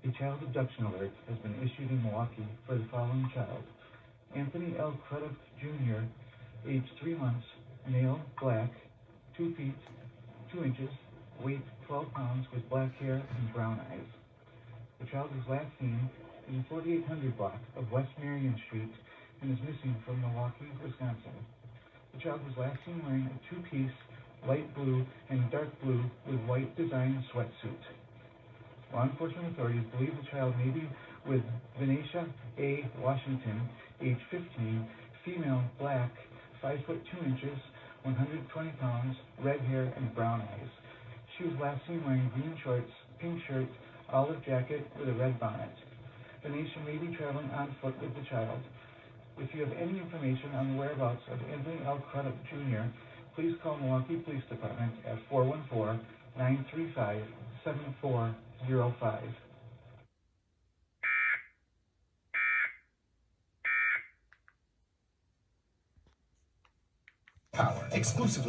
A child abduction alert has been issued in Milwaukee for the following child: Anthony L. Crudup Jr., age 3 months, male, black, 2 feet, 2 inches, weight 12 pounds, with black hair and brown eyes. The child was last seen in the 4800 block of West Marion Street and is missing from Milwaukee, Wisconsin. The child was last seen wearing a two-piece light blue and dark blue with white design sweatsuit. Law enforcement authorities believe the child may be with Venetia A. Washington, age 15, female, black, 5 foot 2 inches, 120 pounds, red hair and brown eyes. She was last seen wearing green shorts, pink shirt, olive jacket with a red bonnet. Venetia may be traveling on foot with the child. If you have any information on the whereabouts of Anthony L. Crudup Jr., please call Milwaukee Police Department at 414-935-7405. Power exclusively.